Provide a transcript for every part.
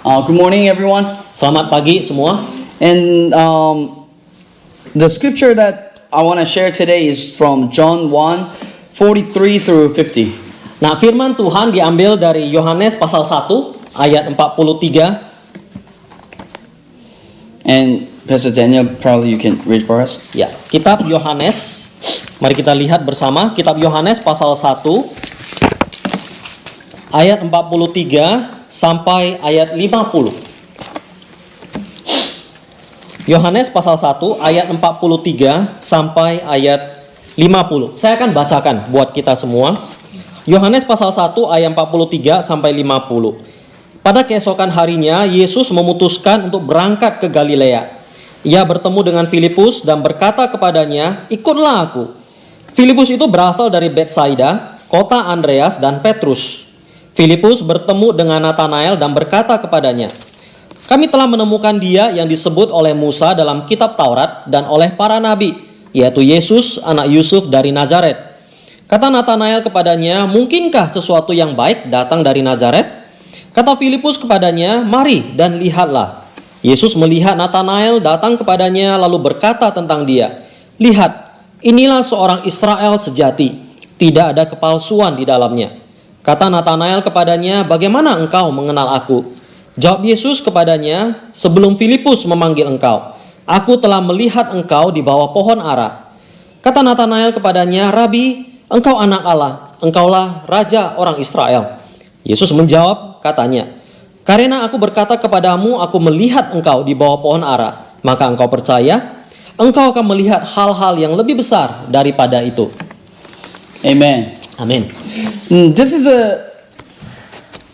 Good morning, everyone. Selamat pagi semua. And the scripture that I want to share today is from John 1:43 through 50. Nah, firman Tuhan diambil dari Yohanes pasal 1 ayat 43. And Pastor Daniel, probably you can read for us. Ya, kitab Yohanes. Mari kita lihat bersama kitab Yohanes pasal 1 ayat 43 sampai ayat 50. Yohanes pasal 1 ayat 43 sampai ayat 50. Saya akan bacakan buat kita semua. Yohanes pasal 1 ayat 43 sampai 50. Pada keesokan harinya Yesus memutuskan untuk berangkat ke Galilea. Ia bertemu dengan Filipus dan berkata kepadanya, "Ikutlah aku." Filipus itu berasal dari Betsaida, kota Andreas dan Petrus. Filipus bertemu dengan Natanael dan berkata kepadanya, "Kami telah menemukan dia yang disebut oleh Musa dalam kitab Taurat dan oleh para nabi, yaitu Yesus, anak Yusuf dari Nazaret." Kata Natanael kepadanya, "Mungkinkah sesuatu yang baik datang dari Nazaret?" Kata Filipus kepadanya, "Mari dan lihatlah." Yesus melihat Natanael datang kepadanya lalu berkata tentang dia, "Lihat, inilah seorang Israel sejati, tidak ada kepalsuan di dalamnya." Kata Natanael kepadanya, "Bagaimana engkau mengenal aku?" Jawab Yesus kepadanya, "Sebelum Filipus memanggil engkau, aku telah melihat engkau di bawah pohon ara." Kata Natanael kepadanya, "Rabi, engkau anak Allah, engkaulah raja orang Israel." Yesus menjawab, katanya, "Karena aku berkata kepadamu, aku melihat engkau di bawah pohon ara, maka engkau percaya, engkau akan melihat hal-hal yang lebih besar daripada itu." Amen. Amin. This is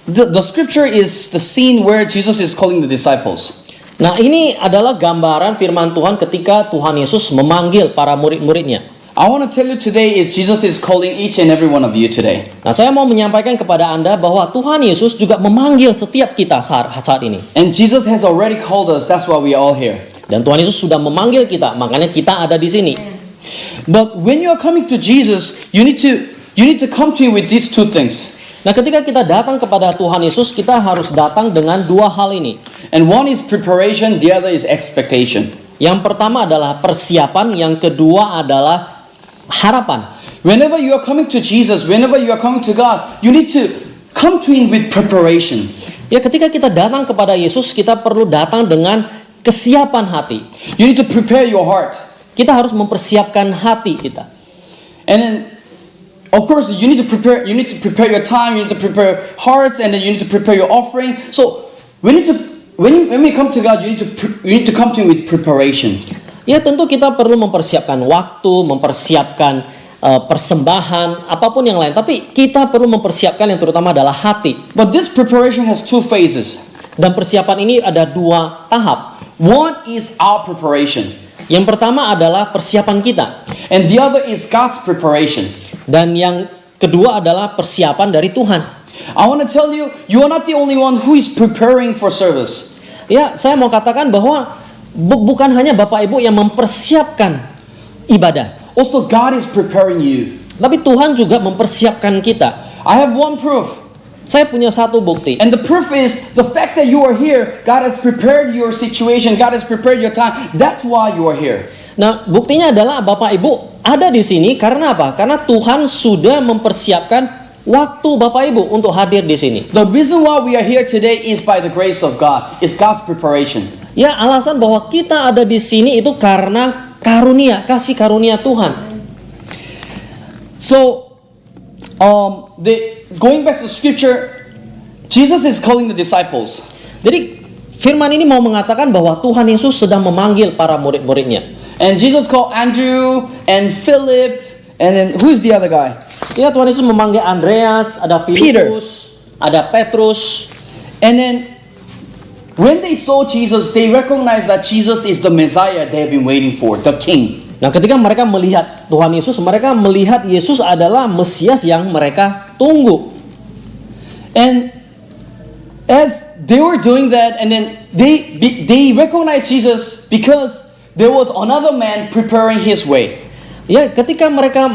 the scripture is the scene where Jesus is calling the disciples. Nah, ini adalah gambaran firman Tuhan ketika Tuhan Yesus memanggil para murid-muridnya. I want to tell you today is Jesus is calling each and every one of you today. Nah, saya mau menyampaikan kepada Anda bahwa Tuhan Yesus juga memanggil setiap kita saat ini. And Jesus has already called us. That's why we are all here. Dan Tuhan Yesus sudah memanggil kita, makanya kita ada di sini. But when you are coming to Jesus, you need to come to him with these two things. Nah, ketika kita datang kepada Tuhan Yesus, kita harus datang dengan dua hal ini. And one is preparation, the other is expectation. Yang pertama adalah persiapan, yang kedua adalah harapan. Whenever you are coming to Jesus, whenever you are coming to God, you need to come to him with preparation. Ya, ketika kita datang kepada Yesus, kita perlu datang dengan kesiapan hati. You need to prepare your heart. Kita harus mempersiapkan hati kita. And then of course, you need to prepare your time, you need to prepare hearts, and then you need to prepare your offering. So, when we come to God, you need to come to him with preparation. Ya, tentu kita perlu mempersiapkan waktu, mempersiapkan persembahan, apapun yang lain. Tapi kita perlu mempersiapkan yang terutama adalah hati. But this preparation has two phases. Dan persiapan ini ada dua tahap. One is our preparation. Yang pertama adalah persiapan kita. And the other is God's preparation. Dan yang kedua adalah persiapan dari Tuhan. I want to tell you, you are not the only one who is preparing for service. Ya, saya mau katakan bahwa bukan hanya Bapak Ibu yang mempersiapkan ibadah. Also, God is preparing you. Tapi Tuhan juga mempersiapkan kita. I have one proof. Saya punya satu bukti. And the proof is the fact that you are here. God has prepared your situation. God has prepared your time. That's why you are here. Nah, buktinya adalah Bapak Ibu ada di sini karena apa? Karena Tuhan sudah mempersiapkan waktu Bapak Ibu untuk hadir di sini. The reason why we are here today is by the grace of God. It's God's preparation. Ya, alasan bahwa kita ada di sini itu karena karunia, kasih karunia Tuhan. So, going back to scripture, Jesus is calling the disciples. Jadi, firman ini mau mengatakan bahwa Tuhan Yesus sedang memanggil para murid-muridnya. And Jesus called Andrew and Philip, and then who's the other guy? Ya, Tuhan Yesus memanggil Andreas, ada Filipus, ada Petrus. And then when they saw Jesus, they recognized that Jesus is the Messiah they have been waiting for, the King. Nah, ketika mereka melihat Tuhan Yesus, mereka melihat Yesus adalah Mesias yang mereka tunggu. And as they were doing that, and then they recognized Jesus because there was another man preparing his way. Ya, ketika mereka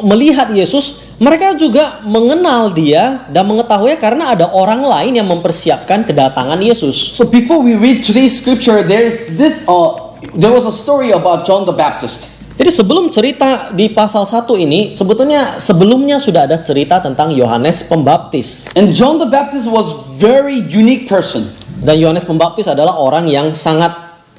melihat Yesus, Mereka juga mengenal dia dan mengetahui karena ada orang lain yang mempersiapkan kedatangan Yesus. So before we read today's scripture, there was a story about John the Baptist. Jadi sebelum cerita di pasal 1 ini, sebelumnya sudah ada cerita tentang Yohanes Pembaptis. And John the Baptist was very unique person. Dan Yohanes Pembaptis adalah orang yang sangat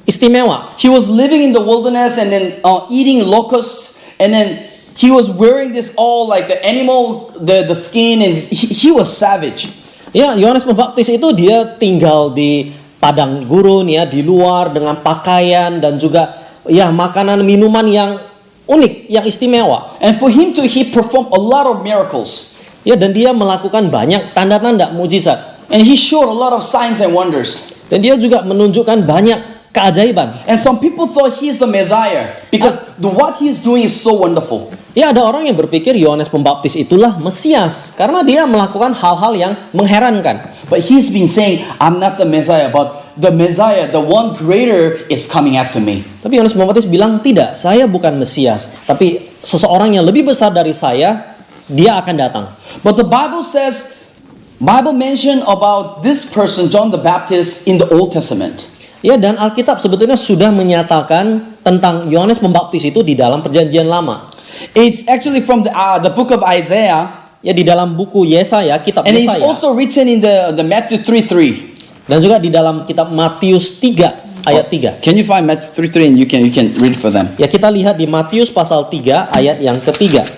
istimewa. He was living in the wilderness and then eating locusts, and then he was wearing this all like the animal, the skin, and he was savage. Ya, Yohanes Pembaptis itu dia tinggal di padang gurun ya, di luar dengan pakaian dan juga ya makanan minuman yang unik, yang istimewa. And for him he performed a lot of miracles. Ya, dan dia melakukan banyak tanda-tanda mujizat. And he showed a lot of signs and wonders. Dan dia juga menunjukkan banyak keajaiban. And some people thought he is the Messiah because what he is doing is so wonderful. Ya, ada orang yang berpikir Yohanes Pembaptis itulah Mesias karena dia melakukan hal-hal yang mengherankan. But he's been saying, I'm not the Messiah, but the Messiah, the one greater, is coming after me. Tapi Yohanes Pembaptis bilang, tidak, saya bukan Mesias, tapi seseorang yang lebih besar dari saya, dia akan datang. But the Bible mentioned about this person, John the Baptist, in the Old Testament. Ya, dan Alkitab sebetulnya sudah menyatakan tentang Yohanes Pembaptis itu di dalam Perjanjian Lama. It's actually from the book of Isaiah. Ya, di dalam buku Yesaya, kitab And it's Yesaya. also written in the Matthew 3:3. Dan juga di dalam kitab Matius 3 ayat 3. Can you find Matthew 3:3 and you can read for them? Ya, kita lihat di Matius pasal 3 ayat yang ketiga.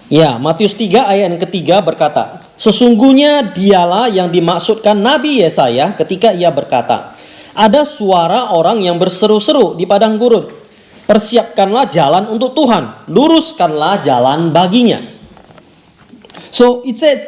Ya, Matius 3 ayat yang ketiga berkata, sesungguhnya dialah yang dimaksudkan Nabi Yesaya ketika ia berkata, ada suara orang yang berseru-seru di padang gurun, persiapkanlah jalan untuk Tuhan, luruskanlah jalan baginya. So it said,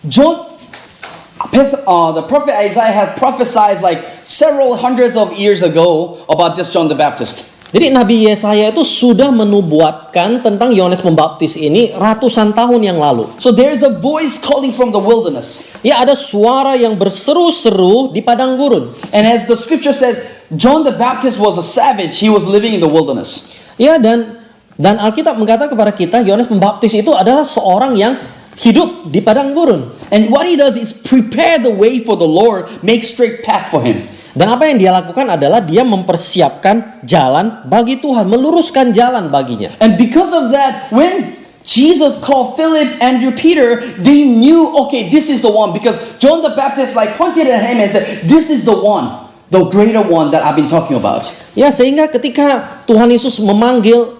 the prophet Isaiah has prophesied like several hundreds of years ago about this John the Baptist. Jadi Nabi Yesaya itu sudah menubuatkan tentang Yohanes Pembaptis ini ratusan tahun yang lalu. So there is a voice calling from the wilderness. Ya, ada suara yang berseru-seru di padang gurun. And as the scripture said, John the Baptist was a savage. He was living in the wilderness. Ya, dan Alkitab mengatakan kepada kita Yohanes Pembaptis itu adalah seorang yang hidup di padang gurun. And what he does is prepare the way for the Lord, make straight path for him. Dan apa yang dia lakukan adalah dia mempersiapkan jalan bagi Tuhan, meluruskan jalan baginya. And because of that, when Jesus called Philip, Andrew, Peter, they knew, okay, this is the one. Because John the Baptist like pointed at him and said, this is the one, the greater one that I've been talking about. Ya, sehingga ketika Tuhan Yesus memanggil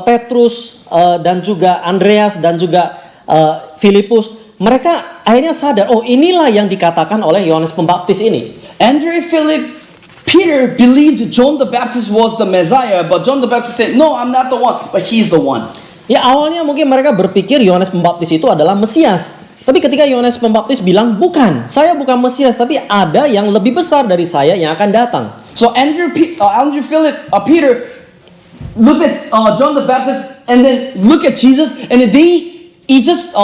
Petrus dan juga Andreas dan juga Filipus, mereka akhirnya sadar, oh inilah yang dikatakan oleh Yohanes Pembaptis ini. Andrew, Philip, Peter believed John the Baptist was the Messiah, but John the Baptist said, no, I'm not the one, but he's the one. Ya, awalnya mungkin mereka berpikir Yohanes Pembaptis itu adalah Mesias. Tapi ketika Yohanes Pembaptis bilang, bukan, saya bukan Mesias, tapi ada yang lebih besar dari saya yang akan datang. So Andrew, Philip, Peter look at John the Baptist and then look at Jesus, and he just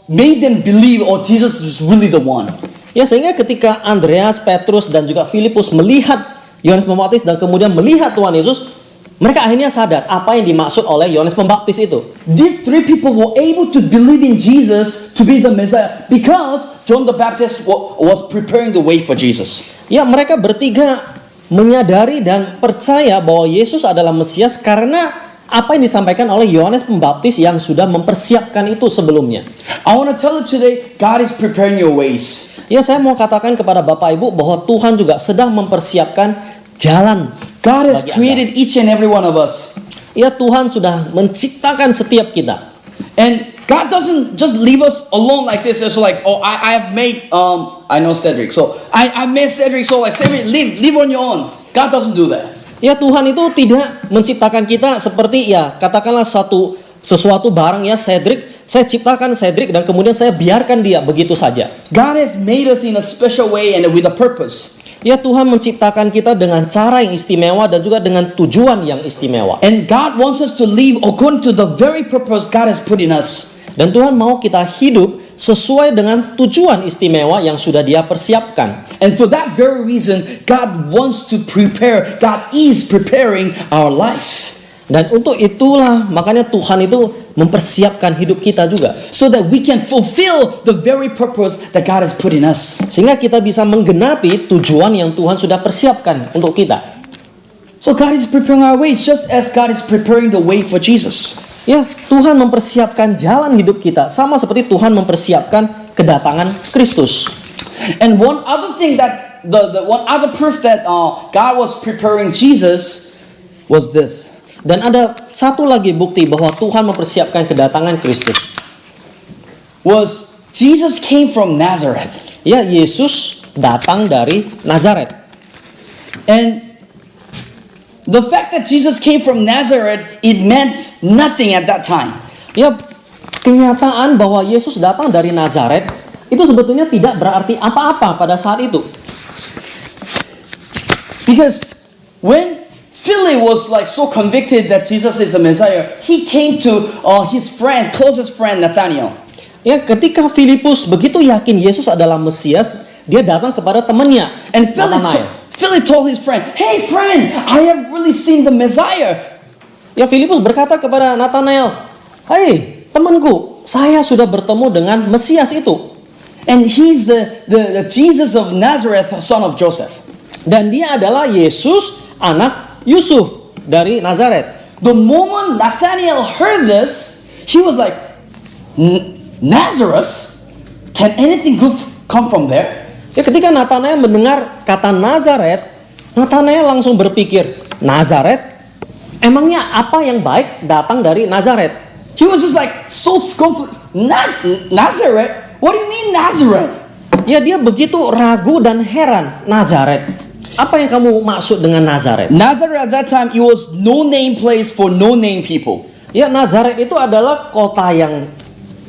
made them believe, oh, Jesus is really the one. Ya, sehingga ketika Andreas, Petrus dan juga Filipus melihat Yohanes Pembaptis dan kemudian melihat Tuhan Yesus, mereka akhirnya sadar apa yang dimaksud oleh Yohanes Pembaptis itu. These three people were able to believe in Jesus to be the Messiah because John the Baptist was preparing the way for Jesus. Ya, mereka bertiga menyadari dan percaya bahwa Yesus adalah Mesias karena apa yang disampaikan oleh Yohanes Pembaptis yang sudah mempersiapkan itu sebelumnya. I want to tell you today, God is preparing your ways. Ya, saya mau katakan kepada Bapak Ibu bahwa Tuhan juga sedang mempersiapkan jalan. God has bagi created Anda. each and every one of us. Ya, Tuhan sudah menciptakan setiap kita. And God doesn't just leave us alone like this. It's like, oh, I have made, I know Cedric. So I made Cedric. So like, Cedric, live on your own. God doesn't do that. Ya, Tuhan itu tidak menciptakan kita seperti ya katakanlah sesuatu barang ya Cedric, saya ciptakan Cedric dan kemudian saya biarkan dia begitu saja. God has made us in a special way and with a purpose. Ya, Tuhan menciptakan kita dengan cara yang istimewa dan juga dengan tujuan yang istimewa. And God wants us to live according to the very purpose God has put in us. Dan Tuhan mau kita hidup sesuai dengan tujuan istimewa yang sudah Dia persiapkan. And for that very reason, God wants to prepare. God is preparing our life. Dan untuk itulah makanya Tuhan itu mempersiapkan hidup kita juga, so that we can fulfill the very purpose that God has put in us. sehingga kita bisa menggenapi tujuan yang Tuhan sudah persiapkan untuk kita. So God is preparing our way just as God is preparing the way for Jesus. Ya, Tuhan mempersiapkan jalan hidup kita sama seperti Tuhan mempersiapkan kedatangan Kristus. And one other thing that the one other proof that God was preparing Jesus was this. Dan ada satu lagi bukti bahwa Tuhan mempersiapkan kedatangan Kristus. Was Jesus came from Nazareth. Ya, Yesus datang dari Nazaret. And the fact that Jesus came from Nazareth, it meant nothing at that time. Ya, kenyataan bahwa Yesus datang dari Nazaret itu sebetulnya tidak berarti apa-apa pada saat itu. Because when Philip was like so convicted that Jesus is the Messiah, he came to his friend, closest friend Nathanael. Ya, ketika Filipus begitu yakin Yesus adalah Mesias, dia datang kepada temannya, And Philip Nathanael. told his friend, "Hey friend, I have really seen the Messiah." Ya, Filipus berkata kepada Nathanael, "Hai, temanku, saya sudah bertemu dengan Mesias itu." And he's the Jesus of Nazareth, son of Joseph. Dan dia adalah Yesus, anak Yusuf dari Nazaret. The moment Nathanael heard this, he was like, Nazareth? Can anything good come from there? Ya, ketika Nathanael mendengar kata Nazaret, Nathanael langsung berpikir, Nazaret? Emangnya apa yang baik datang dari Nazaret? He was just like so confused. Nazareth? What do you mean Nazareth? Ya, dia begitu ragu dan heran. Nazaret? Apa yang kamu maksud dengan Nazaret? Nazareth at that time, it was no-name place for no-name people. Ya, Nazaret itu adalah kota yang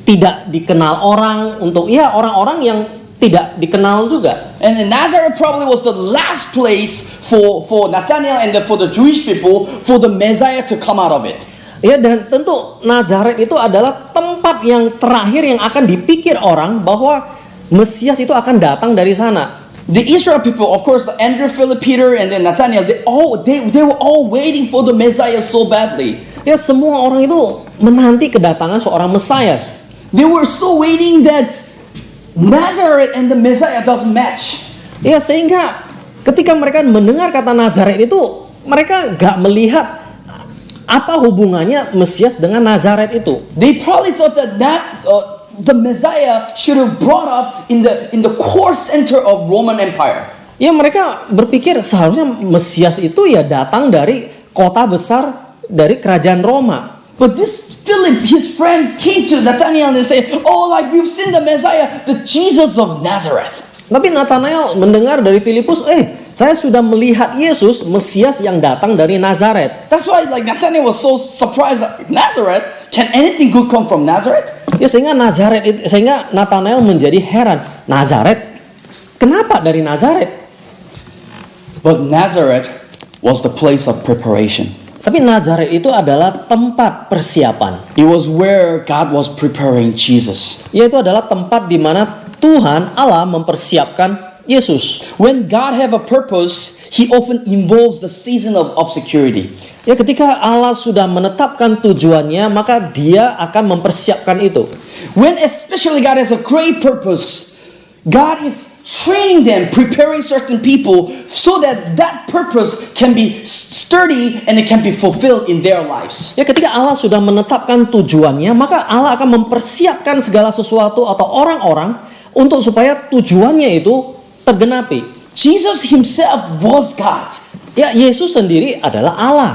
tidak dikenal orang untuk ya orang-orang yang tidak dikenal juga. And Nazareth probably was the last place for Nathanael and for the Jewish people for the Messiah to come out of it. Ya, dan tentu Nazaret itu adalah tempat yang terakhir yang akan dipikir orang bahwa Mesias itu akan datang dari sana. The Israel people, of course, Andrew, Philip, Peter, and then Nathanael, they were all waiting for the Messiah so badly. Ya, semua orang itu menanti kedatangan seorang Mesias. They were so waiting that Nazareth and the Messiah doesn't match. Ya, sehingga ketika mereka mendengar kata Nazaret itu, mereka gak melihat apa hubungannya Mesias dengan Nazaret itu. They probably thought that the Messiah should have brought up in the core center of Roman Empire. Ya, mereka berpikir seharusnya Mesias itu ya datang dari kota besar dari kerajaan Roma. But this Philip, his friend, came to Nathanael and said, "Oh, like we've seen the Messiah, the Jesus of Nazareth." Tapi Nathanael mendengar dari Filipus, saya sudah melihat Yesus, Mesias yang datang dari Nazaret. That's why like Nathanael was so surprised. Like, Nazareth? Can anything good come from Nazareth? Ya, sehingga Nathanael menjadi heran. Nazaret? Kenapa dari Nazaret? But Nazareth was the place of preparation. Tapi Nazaret itu adalah tempat persiapan. It was where God was preparing Jesus. Yaitu adalah tempat di mana Tuhan Allah mempersiapkan Yesus. When God have a purpose, He often involves the season of obscurity. Ya, ketika Allah sudah menetapkan tujuannya, maka Dia akan mempersiapkan itu. When especially God has a great purpose, God is training them, preparing certain people so that that purpose can be sturdy and it can be fulfilled in their lives. Ya, ketika Allah sudah menetapkan tujuannya, maka Allah akan mempersiapkan segala sesuatu atau orang-orang untuk supaya tujuannya itu tergenapi. Jesus himself was God. Ya, Yesus sendiri adalah Allah.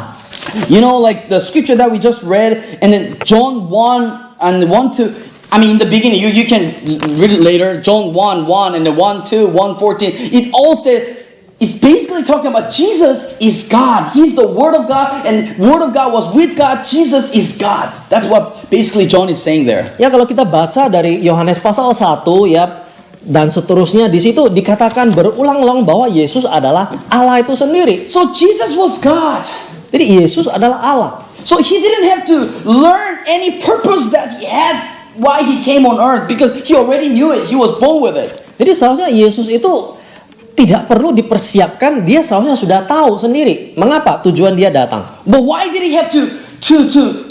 You know, like the scripture that we just read, and then John 1 and 1 2. I mean, in the beginning, you can read it later. John 1 1 and the 1 2, 1 14. It all said, it's basically talking about Jesus is God. He's the Word of God, and Word of God was with God. Jesus is God. That's what basically John is saying there. Ya, kalau kita baca dari Yohanes pasal 1 ya dan seterusnya, di situ dikatakan berulang-ulang bahwa Yesus adalah Allah itu sendiri. So Jesus was God. Jadi Yesus adalah Allah. So he didn't have to learn any purpose that he had why he came on earth, because he already knew it. He was born with it. Jadi seharusnya Yesus itu tidak perlu dipersiapkan, dia seharusnya sudah tahu sendiri mengapa tujuan dia datang. But why did he have to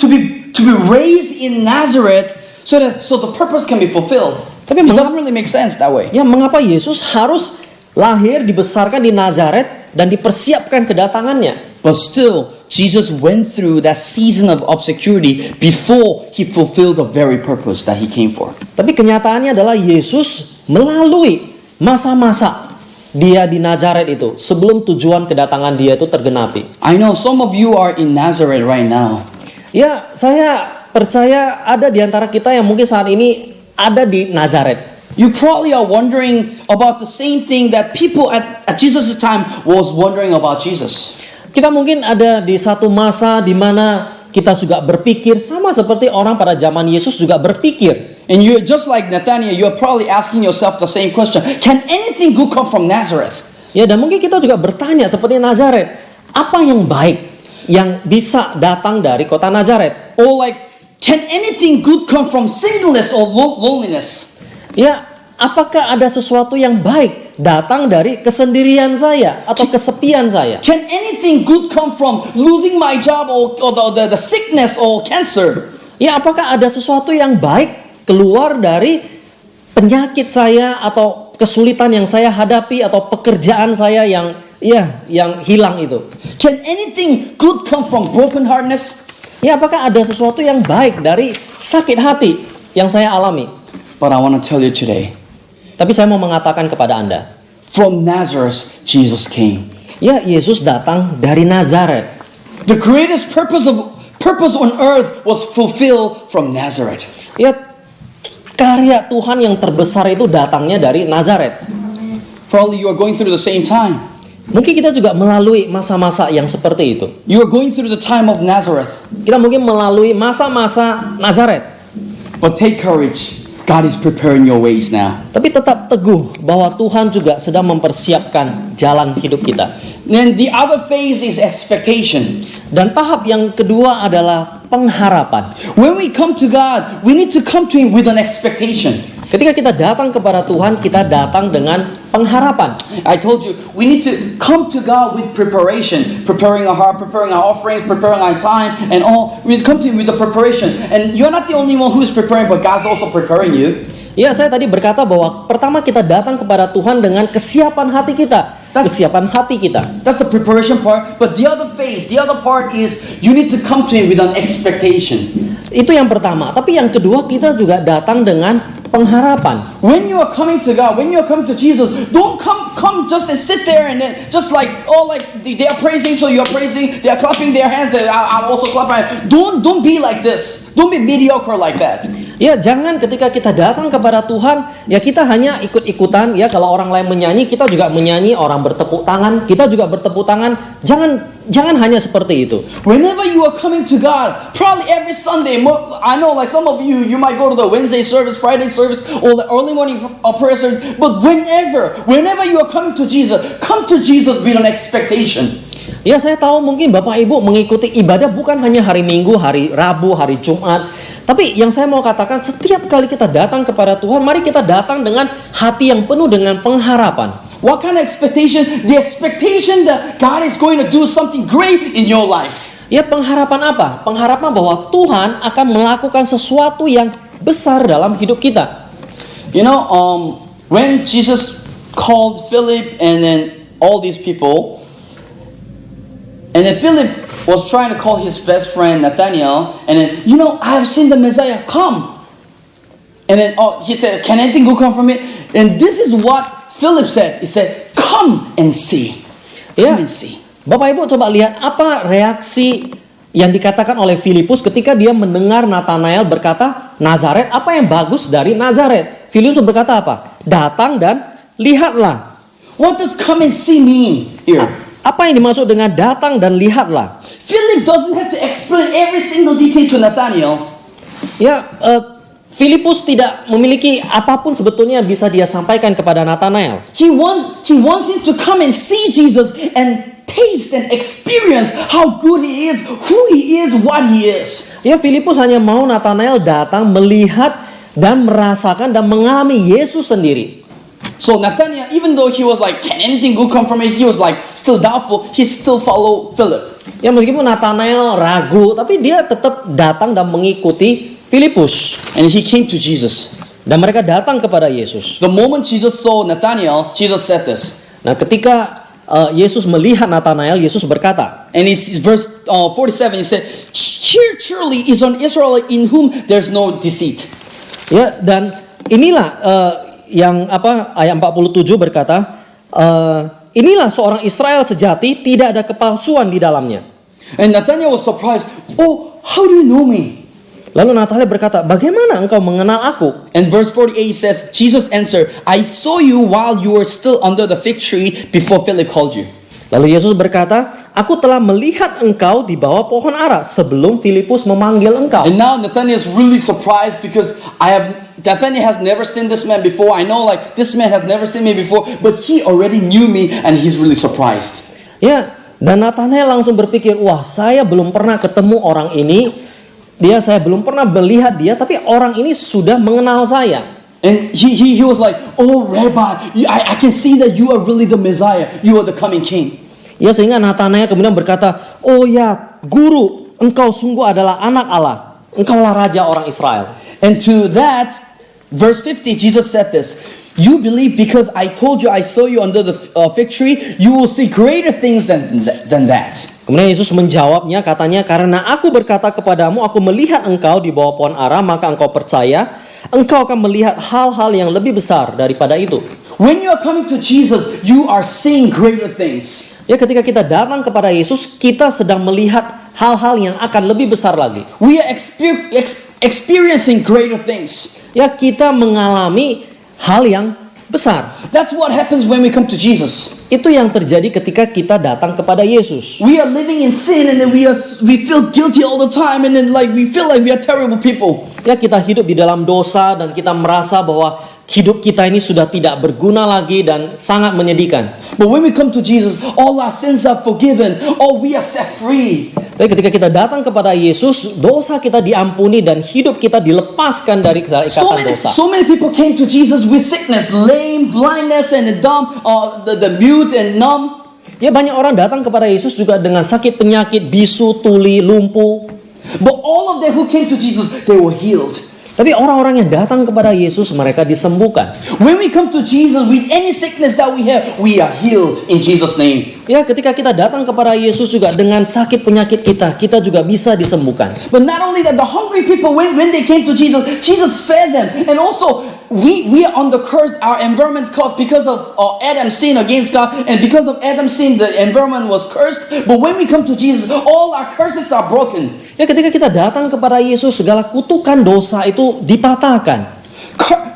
be raised in Nazareth so the purpose can be fulfilled? Tapi It doesn't really make sense that way. Ya, mengapa Yesus harus lahir, dibesarkan di Nazaret dan dipersiapkan kedatangannya? But still, Jesus went through that season of obscurity before he fulfilled the very purpose that he came for. Tapi kenyataannya adalah Yesus melalui masa-masa dia di Nazaret itu sebelum tujuan kedatangan dia itu tergenapi. I know some of you are in Nazareth right now. Ya, saya percaya ada di antara kita yang mungkin saat ini ada di Nazaret. You probably are wondering about the same thing that people at Jesus' time was wondering about Jesus. Kita mungkin ada di satu masa di mana kita juga berpikir sama seperti orang pada zaman Yesus juga berpikir. And you, just like Nathaniel, you're probably asking yourself the same question. Can anything good come from Nazareth? Ya, dan mungkin kita juga bertanya seperti Nazaret, apa yang baik yang bisa datang dari kota Nazaret? Or like, can anything good come from singleness or loneliness? Ya, apakah ada sesuatu yang baik datang dari kesendirian saya atau kesepian saya? Can anything good come from losing my job or the sickness or cancer? Ya, apakah ada sesuatu yang baik keluar dari penyakit saya atau kesulitan yang saya hadapi atau pekerjaan saya yang hilang itu? Can anything good come from brokenheartedness? Ya, apakah ada sesuatu yang baik dari sakit hati yang saya alami? But I want to tell you today, Tapi saya mau mengatakan kepada Anda, from Nazareth, Jesus came. ya, Yesus datang dari Nazaret. The greatest purpose on earth was fulfilled from Nazareth. Ya, karya Tuhan yang terbesar itu datangnya dari Nazaret. Probably you are going through the same time. Mungkin kita juga melalui masa-masa yang seperti itu. You are going through the time of Nazareth. Kita mungkin melalui masa-masa Nazaret. But take courage. God is preparing your ways now. Tapi tetap teguh bahwa Tuhan juga sedang mempersiapkan jalan hidup kita. Then the other phase is expectation. Dan tahap yang kedua adalah pengharapan. When we come to God, we need to come to Him with an expectation. Ketika kita datang kepada Tuhan, kita datang dengan pengharapan. I told you, we need to come to God with preparation. Preparing our heart, preparing our offerings, preparing our time, and all. We come to Him with the preparation. And you're not the only one who is preparing, but God's also preparing you. Ya, saya tadi berkata bahwa pertama kita datang kepada Tuhan dengan kesiapan hati kita. Kesiapan hati kita. That's the preparation part. But the other phase, the other part is you need to come to Him with an expectation. Itu yang pertama. Tapi yang kedua, kita juga datang dengan pengharapan. When you are coming to God, when you are coming to Jesus, don't come just and sit there and then just like, oh, like they are praising, so you are praising, they are clapping their hands, and I'm also clapping. Don't be like this. Don't be mediocre like that. Ya, jangan ketika kita datang kepada Tuhan, ya kita hanya ikut-ikutan. Ya, kalau orang lain menyanyi, kita juga menyanyi. Orang bertepuk tangan, kita juga bertepuk tangan. Jangan hanya seperti itu. Whenever you are coming to God, probably every Sunday, I know like some of you might go to the Wednesday service, Friday service, or the early morning prayer service. But whenever you are coming to Jesus, come to Jesus with an expectation. Ya, saya tahu mungkin Bapak Ibu mengikuti ibadah bukan hanya hari Minggu, hari Rabu, hari Jumat. Tapi yang saya mau katakan, setiap kali kita datang kepada Tuhan, mari kita datang dengan hati yang penuh dengan pengharapan. What kind of expectation? The expectation that God is going to do something great in your life. Ya, pengharapan apa? Pengharapan bahwa Tuhan akan melakukan sesuatu yang besar dalam hidup kita. You know, when Jesus called Philip and then all these people, and then Philip was trying to call his best friend Nathaniel, and then, I have seen the Messiah, come. And then he said, can anything good come from it? And this is what Philip said. He said, come and see. Ya, Come and see. Bapak Ibu coba lihat apa reaksi yang dikatakan oleh Filipus ketika dia mendengar Nathanael berkata, Nazaret, apa yang bagus dari Nazaret? Filipus berkata apa? Datang dan lihatlah. What does come and see mean here? Apa yang dimaksud dengan datang dan lihatlah? Philip doesn't have to explain every single detail to Nathaniel. Ya, Filipus tidak memiliki apapun sebetulnya yang bisa dia sampaikan kepada Nathanael. He wants him to come and see Jesus and taste and experience how good He is, who He is, what He is. Ya, Filipus hanya mau Nathanael datang, melihat dan merasakan dan mengalami Yesus sendiri. So Nathaniel, even though he was like, can anything good come from it? He was like still doubtful. He still followed Philip. Ya meskipun Nathanael ragu, tapi dia tetap datang dan mengikuti Filipus. And he came to Jesus. Dan mereka datang kepada Yesus. The moment Jesus saw Nathaniel, Jesus said this. Nah ketika Yesus melihat Nathanael, Yesus berkata. And he's verse 47, he said, here truly is an Israelite in whom there's no deceit. Ya, dan inilah ayat 47 berkata, inilah seorang Israel sejati, tidak ada kepalsuan di dalamnya. And Nathanael was surprised. Oh, how do you know me? Lalu Nathanael berkata, bagaimana engkau mengenal aku? And verse 48 says, Jesus answered, I saw you while you were still under the fig tree before Philip called you. Lalu Yesus berkata, aku telah melihat engkau di bawah pohon ara sebelum Filipus memanggil engkau. And now Nathanael is really surprised because Nathanael has never seen this man before. I know like this man has never seen me before, but he already knew me and he's really surprised. Ya, dan Nathanael langsung berpikir, wah saya belum pernah ketemu orang ini. Saya belum pernah melihat dia, tapi orang ini sudah mengenal saya. And he was like, oh Rabbi, I can see that you are really the Messiah. You are the coming king. Ya sehingga Nathanael kemudian berkata, oh ya guru, engkau sungguh adalah anak Allah. Engkaulah raja orang Israel. And to that, verse 50, Jesus said this. You believe because I told you I saw you under the fig tree, you will see greater things than that. Kemudian Yesus menjawabnya, katanya, karena aku berkata kepadamu, aku melihat engkau di bawah pohon ara, maka engkau percaya. Engkau akan melihat hal-hal yang lebih besar daripada itu. When you are coming to Jesus, you are seeing greater things. Ya ketika kita datang kepada Yesus, kita sedang melihat hal-hal yang akan lebih besar lagi. We are experiencing greater things. Ya kita mengalami hal yang besar. That's what happens when we come to Jesus. Itu yang terjadi ketika kita datang kepada Yesus. We are living in sin and then we feel guilty all the time and then like we feel like we are terrible people. Ya kita hidup di dalam dosa dan kita merasa bahwa hidup kita ini sudah tidak berguna lagi dan sangat menyedihkan. But when we come to Jesus, all our sins are forgiven. Oh, we are set free. Tapi ketika kita datang kepada Yesus, dosa kita diampuni dan hidup kita dilepaskan dari ikatan dosa. So many people came to Jesus with sickness, lame, blindness, and dumb, the mute and numb. Ya banyak orang datang kepada Yesus juga dengan sakit penyakit, bisu, tuli, lumpuh. But all of them who came to Jesus, they were healed. Tapi orang-orang yang datang kepada Yesus, mereka disembuhkan. When we come to Jesus with any sickness that we have, we are healed in Jesus' name. Ya, ketika kita datang kepada Yesus juga dengan sakit penyakit kita juga bisa disembuhkan. But not only that, the hungry people, when they came to Jesus, Jesus fed them. And also, we are on the curse, our environment caused because of Adam's sin against God. And because of Adam's sin, the environment was cursed. But when we come to Jesus, all our curses are broken. Ya, ketika kita datang kepada Yesus, segala kutukan dosa itu dipatahkan.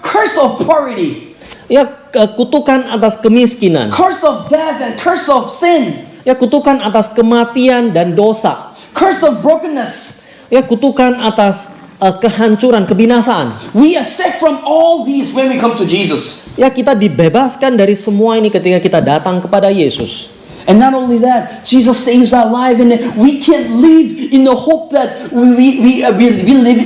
Curse of poverty. Ya, kutukan atas kemiskinan. Curse of death and curse of sin. Ya, kutukan atas kematian dan dosa. Curse of brokenness. Ya, kutukan atas kehancuran, kebinasaan. We are set from all these when we come to Jesus. Ya, kita dibebaskan dari semua ini ketika kita datang kepada Yesus. And not only that, Jesus saves our life, and we can live in the hope that we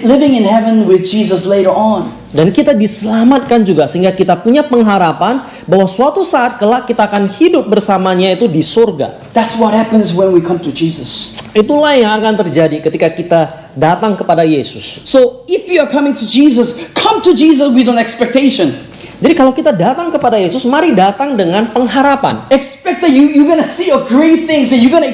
living in heaven with Jesus later on. Dan kita diselamatkan juga sehingga kita punya pengharapan bahwa suatu saat kelak kita akan hidup bersamanya itu di surga. That's what happens when we come to Jesus. Itulah yang akan terjadi ketika kita datang kepada Yesus. So if you are coming to Jesus, come to Jesus with an expectation. Jadi kalau kita datang kepada Yesus, mari datang dengan pengharapan. Expect that you're gonna see a great things, and you're gonna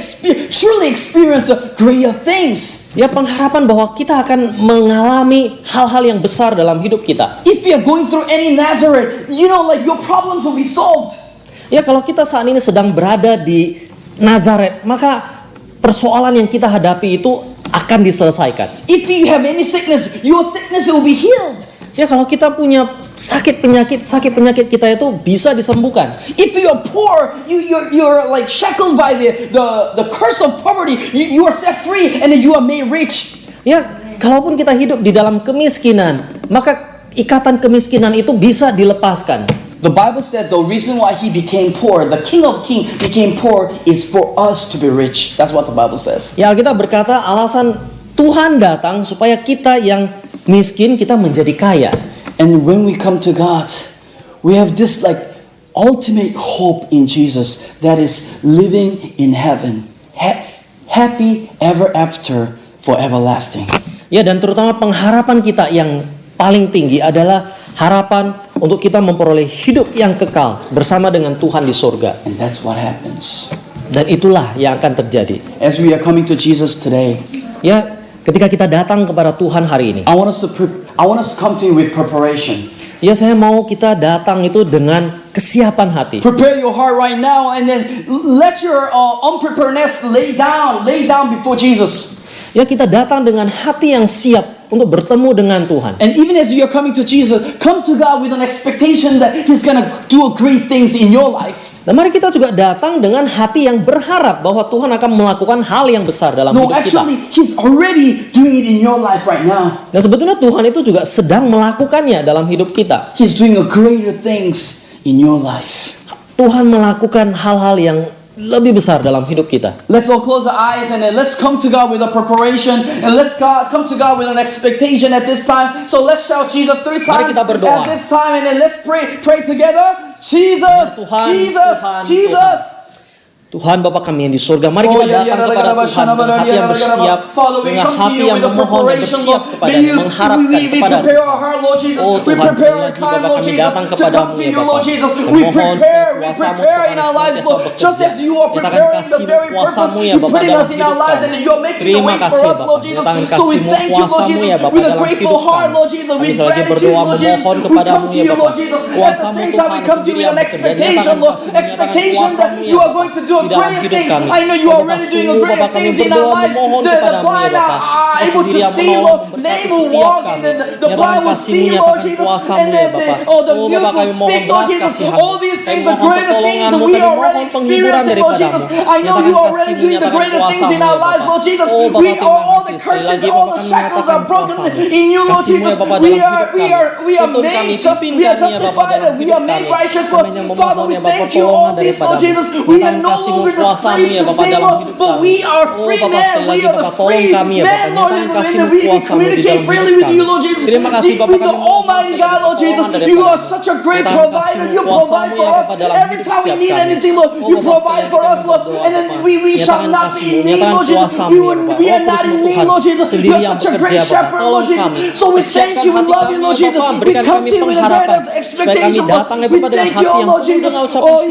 truly experience the greater things. Ya, pengharapan bahwa kita akan mengalami hal-hal yang besar dalam hidup kita. If you are going through any Nazareth, like your problems will be solved. Ya, kalau kita saat ini sedang berada di Nazaret, maka persoalan yang kita hadapi itu akan diselesaikan. If you have any sickness, your sickness will be healed. Ya, kalau kita punya sakit penyakit kita itu bisa disembuhkan. If you are poor, you're like shackled by the curse of poverty. You are set free and then you are made rich. Ya, kalaupun kita hidup di dalam kemiskinan, maka ikatan kemiskinan itu bisa dilepaskan. The Bible said the reason why he became poor, the King of Kings became poor, is for us to be rich. That's what the Bible says. Ya, kita berkata alasan Tuhan datang supaya kita yang miskin kita menjadi kaya. And when we come to God, we have this like ultimate hope in Jesus, that is living in heaven, happy ever after for everlasting. Ya, dan terutama pengharapan kita yang paling tinggi adalah harapan untuk kita memperoleh hidup yang kekal bersama dengan Tuhan di surga. And that's what happens. Dan itulah yang akan terjadi. As we are coming to Jesus today, Ya, ketika kita datang kepada Tuhan hari ini, I want us to come to you with preparation. ya saya mau kita datang itu dengan kesiapan hati. Prepare your heart right now, and then let your unpreparedness lay down before Jesus. Ya, kita datang dengan hati yang siap untuk bertemu dengan Tuhan. And even as you are coming to Jesus, come to God with an expectation that He's gonna do great things in your life. Dan mari kita juga datang dengan hati yang berharap bahwa Tuhan akan melakukan hal yang besar dalam No, hidup kita. actually, He's already doing it in your life right now. Dan sebetulnya Tuhan itu juga sedang melakukannya dalam hidup kita. He's doing a greater things in your life. Tuhan melakukan hal-hal yang lebih besar dalam hidup kita. Let's all close our eyes and then let's come to God with a preparation, and let's come to God with an expectation at this time. So let's shout Jesus 3 times Mari kita berdoa. at this time, and then let's pray together. Jesus, Tuhan, Jesus, Tuhan, Jesus. Tuhan Bapa kami yang di surga, mari kita datang kepada Tuhan dengan hati yang bersiap, Father, we dengan come to hati you yang with a memohon dan preparation, bersiap Lord. kepada May you, mengharapkan we kepada prepare our heart, Lord Jesus. Oh We Tuhan, prepare sekali our lagi time, Bapa Lord kami Jesus, datang to kepadamu come to ya you, Bapa. Lord Jesus. Dan We mohon prepare kuasamu in our lives, Lord. Just as you are preparing the very purpose you put in us in our lives, and you're making the way for us, Lord Jesus. So we thank you, Lord Jesus, with a grateful heart, Lord Jesus, with gratitude, Lord Jesus. We come to you, Lord Jesus. At the same time, we come to you with an expectation, Lord. Expectation that you are going to do a great thing. I know you are already doing a great things in our life. The blind are able to see, Lord. Lame will walk, and then the blind will see, Lord Jesus. And then the mute will speak, Lord Jesus. All these things, the greater things that we are already experiencing, Lord Jesus. I know you are already doing the greater things in our lives, Lord Jesus. We are all the curses, all the shackles are broken in you, Lord Jesus. We are made just, we are justified, and we are made righteous, Lord. Father, we thank you all this, Lord Jesus. We are no longer the slaves to sin, Lord, but we are free men. We are the free men, Lord Jesus. And we communicate freely with you, Lord Jesus. With the Almighty God, Lord Jesus. You are such a great provider. You provide for us every time we need anything, Lord. You provide for us, Lord. And then we shall not be in need, Lord Jesus. We are not in need, Lord Jesus. You are such a great shepherd, Lord Jesus. So we thank you, we love you, Lord Jesus. We come to you with a great expectation, Lord. We thank you, oh Lord Jesus. Oh,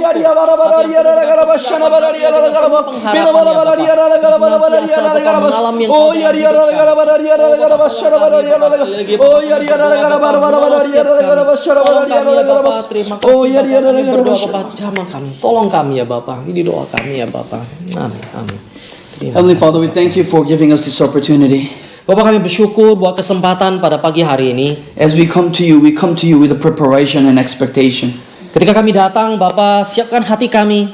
Tolong kami ya Bapak. Ini doa kami ya Bapak. Amin. Amin. Heavenly Father, we thank you for giving us this opportunity. Bapak, kami bersyukur buat kesempatan pada pagi hari ini. As we come to you with a preparation and expectation. Ketika kami datang, Bapak, siapkan hati kami.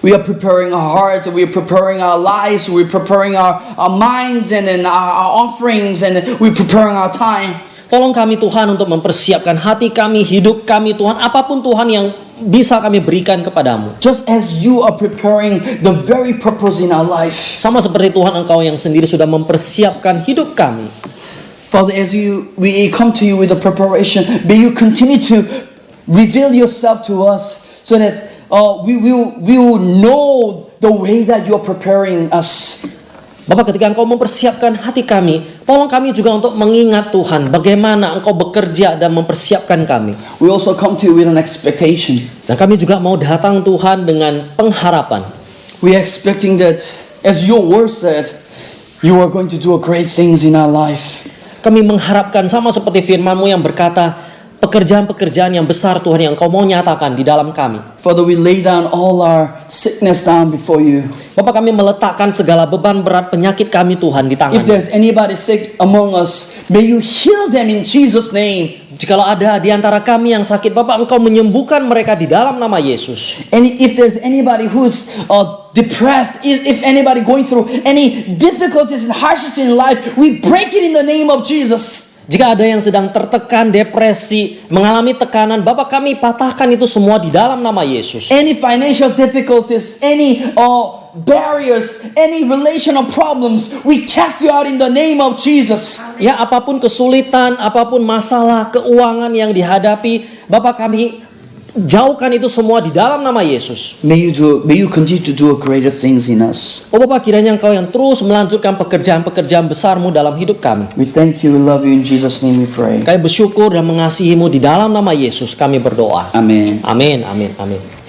We are preparing our hearts, we are preparing our lives, we're preparing our minds, and then our offerings, and we're preparing our time. Tolong kami Tuhan untuk mempersiapkan hati kami, hidup kami Tuhan, apapun Tuhan yang bisa kami berikan kepadamu. Just as you are preparing the very purpose in our life. Sama seperti Tuhan Engkau yang sendiri sudah mempersiapkan hidup kami. Father, as we come to you with a preparation, may you continue to reveal yourself to us so that we will know the way that you are preparing us. Bapak, ketika Engkau mempersiapkan hati kami, tolong kami juga untuk mengingat Tuhan bagaimana Engkau bekerja dan mempersiapkan kami. We also come to you with an expectation. Dan kami juga mau datang Tuhan dengan pengharapan. We are expecting that, as your word said, you are going to do a great things in our life. Kami mengharapkan sama seperti firman-Mu yang berkata, pekerjaan-pekerjaan yang besar Tuhan yang Engkau mau nyatakan di dalam kami. Father, we lay down all our sickness down before you. Bapak, kami meletakkan segala beban berat penyakit kami Tuhan di tangan. If there's anybody sick among us, may you heal them in Jesus' name. Jikalau ada di antara kami yang sakit, Bapak, Engkau menyembuhkan mereka di dalam nama Yesus. And if there's anybody who's depressed, if anybody going through any difficulties and hardships in life, we break it in the name of Jesus. Jika ada yang sedang tertekan, depresi, mengalami tekanan, Bapak, kami patahkan itu semua di dalam nama Yesus. Any financial difficulties, any barriers, any relational problems, we cast you out in the name of Jesus. Ya, apapun kesulitan, apapun masalah keuangan yang dihadapi, Bapak, kami Jauhkan itu semua di dalam nama Yesus. May you continue to do greater things in us. Oh Bapa, kiranya Engkau yang terus melanjutkan pekerjaan-pekerjaan besar-Mu dalam hidup kami. We thank you, we love you, in Jesus' name we pray. Kami bersyukur dan mengasihi-Mu di dalam nama Yesus kami berdoa. Amen. Amin, amin, amin.